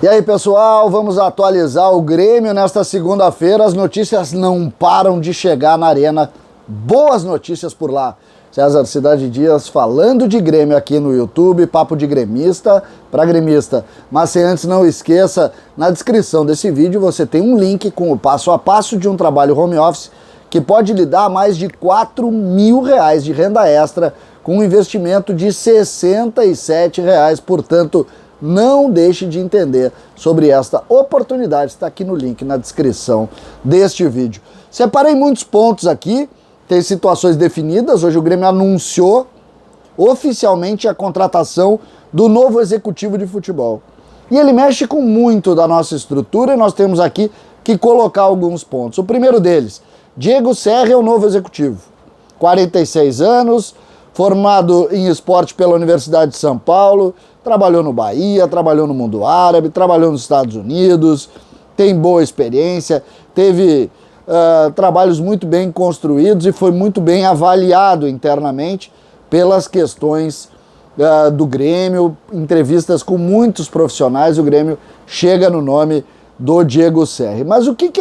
E aí, pessoal, vamos atualizar o Grêmio nesta segunda-feira. As notícias não param de chegar na arena. Boas notícias por lá. César Cidade Dias falando de Grêmio aqui no YouTube, papo de gremista para gremista. Mas se antes não esqueça, na descrição desse vídeo você tem um link com o passo a passo de um trabalho home office que pode lhe dar mais de R$4.000 de renda extra com um investimento de R$67. Portanto, não deixe de entender sobre esta oportunidade, está aqui no link na descrição deste vídeo. Separei muitos pontos aqui, tem situações definidas. Hoje o Grêmio anunciou oficialmente a contratação do novo executivo de futebol. E ele mexe com muito da nossa estrutura e nós temos aqui que colocar alguns pontos. O primeiro deles, Diego Serra é o novo executivo. 46 anos, formado em esporte pela Universidade de São Paulo, trabalhou no Bahia, trabalhou no mundo árabe, trabalhou nos Estados Unidos, tem boa experiência, teve trabalhos muito bem construídos e foi muito bem avaliado internamente pelas questões do Grêmio, entrevistas com muitos profissionais. O Grêmio chega no nome do Diego Serra. Mas o que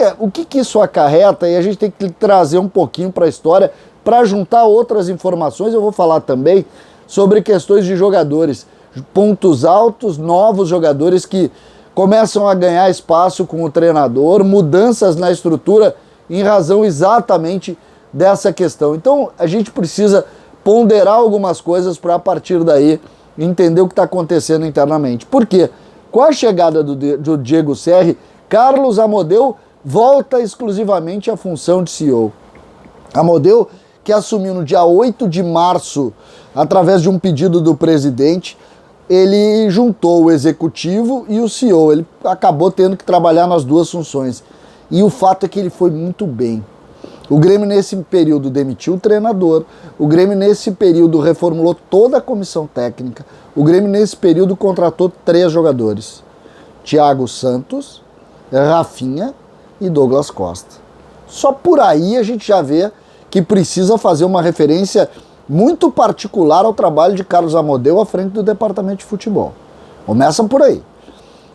isso acarreta? E a gente tem que trazer um pouquinho para a história para juntar outras informações. Eu vou falar também sobre questões de jogadores, pontos altos, novos jogadores que começam a ganhar espaço com o treinador, mudanças na estrutura em razão exatamente dessa questão. Então a gente precisa ponderar algumas coisas para a partir daí entender o que está acontecendo internamente. Por quê? Com a chegada do Diego Serra, Carlos Amodeu volta exclusivamente à função de CEO. Amodeu, que assumiu no dia 8 de março, através de um pedido do presidente, ele juntou o executivo e o CEO. Ele acabou tendo que trabalhar nas duas funções. E o fato é que ele foi muito bem. O Grêmio, nesse período, demitiu o treinador. O Grêmio, nesse período, reformulou toda a comissão técnica. O Grêmio, nesse período, contratou 3 jogadores. Thiago Santos, Rafinha e Douglas Costa. Só por aí a gente já vê que precisa fazer uma referência muito particular ao trabalho de Carlos Amodeu à frente do departamento de futebol. Começa por aí.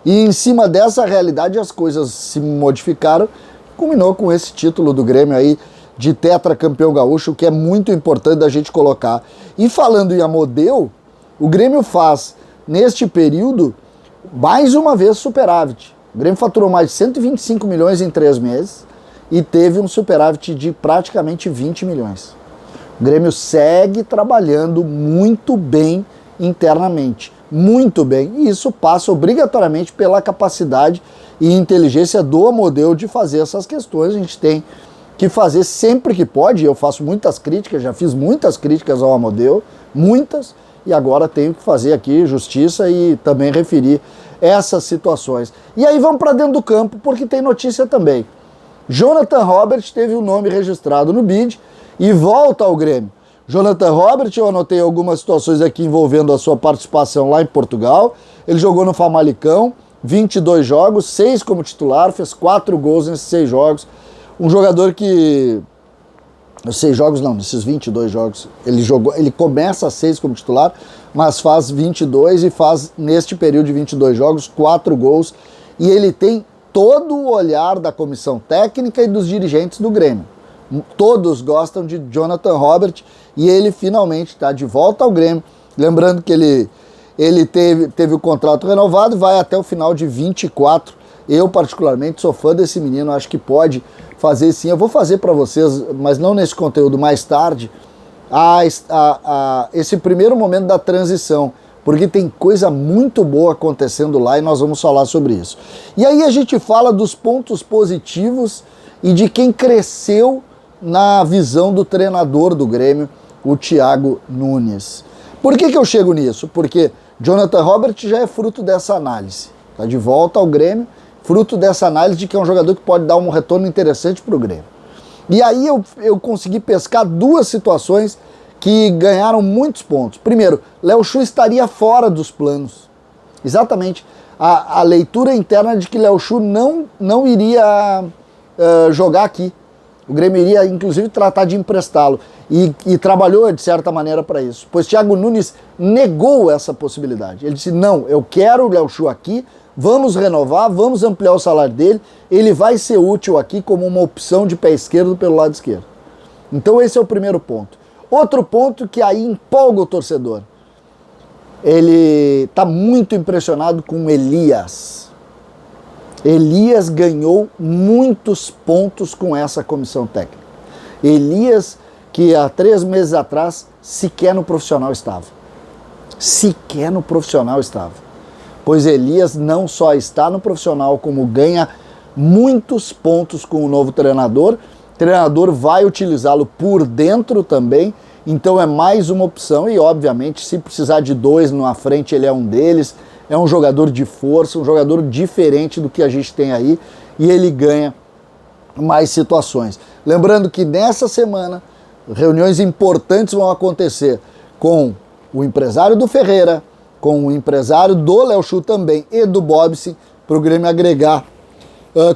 E em cima dessa realidade as coisas se modificaram, culminou com esse título do Grêmio aí de tetracampeão gaúcho, que é muito importante da gente colocar. E falando em Amodeu, o Grêmio faz, neste período, mais uma vez superávit. O Grêmio faturou mais de 125 milhões em 3 meses e teve um superávit de praticamente 20 milhões. O Grêmio segue trabalhando muito bem internamente. Muito bem, e isso passa obrigatoriamente pela capacidade e inteligência do Amodeu de fazer essas questões. A gente tem que fazer sempre que pode. Eu faço muitas críticas, já fiz muitas críticas ao Amodeu, muitas, e agora tenho que fazer aqui justiça e também referir essas situações. E aí vamos para dentro do campo, porque tem notícia também. Jonathan Robert teve o nome registrado no BID e volta ao Grêmio. Jonathan Robert, eu anotei algumas situações aqui envolvendo a sua participação lá em Portugal. Ele jogou no Famalicão, 22 jogos, 6 como titular, fez 4 gols nesses 6 jogos. Um jogador que... 6 jogos não, nesses 22 jogos. Ele começa 6 como titular, mas faz 22 e faz, neste período de 22 jogos, 4 gols. E ele tem todo o olhar da comissão técnica e dos dirigentes do Grêmio. Todos gostam de Jonathan Robert e ele finalmente está de volta ao Grêmio. Lembrando que ele teve o contrato renovado e vai até o final de 24. Eu, particularmente, sou fã desse menino, acho que pode fazer sim. Eu vou fazer para vocês, mas não nesse conteúdo, mais tarde, esse primeiro momento da transição, porque tem coisa muito boa acontecendo lá e nós vamos falar sobre isso. E aí a gente fala dos pontos positivos e de quem cresceu na visão do treinador do Grêmio, o Thiago Nunes. Por que eu chego nisso? Porque Jonathan Robert já é fruto dessa análise. Está de volta ao Grêmio, fruto dessa análise de que é um jogador que pode dar um retorno interessante para o Grêmio. E aí eu consegui pescar 2 situações que ganharam muitos pontos. Primeiro, Léo Chu estaria fora dos planos. Exatamente. A leitura interna de que Léo Chu não iria jogar aqui. O Grêmio iria, inclusive, tratar de emprestá-lo. E trabalhou, de certa maneira, para isso. Pois Thiago Nunes negou essa possibilidade. Ele disse, não, eu quero o Léo Chu aqui, vamos renovar, vamos ampliar o salário dele, ele vai ser útil aqui como uma opção de pé esquerdo pelo lado esquerdo. Então esse é o primeiro ponto. Outro ponto que aí empolga o torcedor. Ele está muito impressionado com o Elias. Elias ganhou muitos pontos com essa comissão técnica. Elias, que há 3 meses atrás sequer no profissional estava. Sequer no profissional estava. Pois Elias não só está no profissional, como ganha muitos pontos com o novo treinador. O treinador vai utilizá-lo por dentro também, então é mais uma opção e, obviamente, se precisar de 2 na frente, ele é um deles. É um jogador de força, um jogador diferente do que a gente tem aí e ele ganha mais situações. Lembrando que nessa semana, reuniões importantes vão acontecer com o empresário do Ferreira, com o empresário do Léo Chu também e do Bobson, para o Grêmio agregar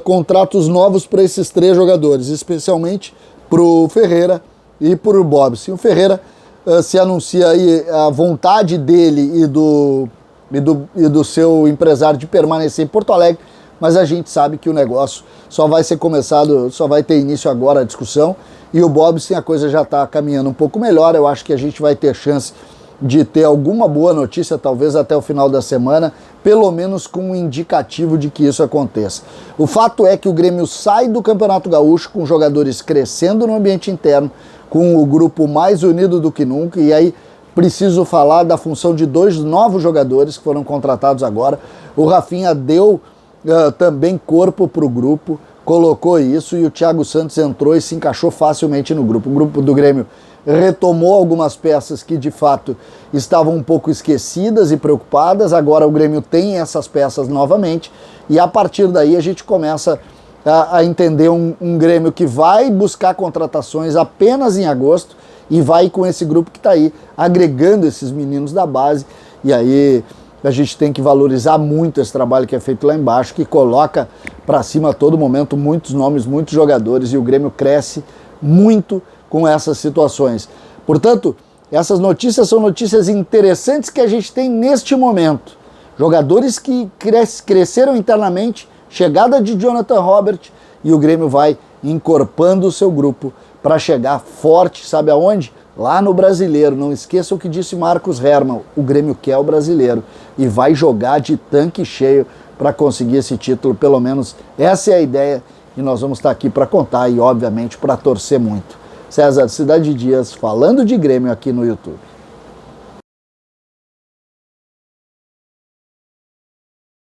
contratos novos para esses 3 jogadores, especialmente para o Ferreira e para o Bobson. O Ferreira se anuncia aí a vontade dele e do seu empresário de permanecer em Porto Alegre, mas a gente sabe que o negócio só vai ser começado, só vai ter início agora a discussão, e o Bobson a coisa já está caminhando um pouco melhor. Eu acho que a gente vai ter chance de ter alguma boa notícia, talvez até o final da semana, pelo menos com um indicativo de que isso aconteça. O fato é que o Grêmio sai do Campeonato Gaúcho com jogadores crescendo no ambiente interno, com o grupo mais unido do que nunca, e aí preciso falar da função de 2 novos jogadores que foram contratados agora. O Rafinha deu também corpo para o grupo, colocou isso, e o Thiago Santos entrou e se encaixou facilmente no grupo. O grupo do Grêmio retomou algumas peças que de fato estavam um pouco esquecidas e preocupadas. Agora o Grêmio tem essas peças novamente e a partir daí a gente começa a entender um Grêmio que vai buscar contratações apenas em agosto e vai com esse grupo que está aí, agregando esses meninos da base. E aí a gente tem que valorizar muito esse trabalho que é feito lá embaixo, que coloca para cima a todo momento muitos nomes, muitos jogadores, e o Grêmio cresce muito com essas situações. Portanto, essas notícias são notícias interessantes que a gente tem neste momento. Jogadores que cresceram internamente, chegada de Jonathan Robert, e o Grêmio vai encorpando o seu grupo para chegar forte, sabe aonde? Lá no Brasileiro. Não esqueça o que disse Marcos Hermann, o Grêmio quer o Brasileiro e vai jogar de tanque cheio para conseguir esse título, pelo menos essa é a ideia, e nós vamos estar aqui para contar e obviamente para torcer muito. César Cidade Dias falando de Grêmio aqui no YouTube.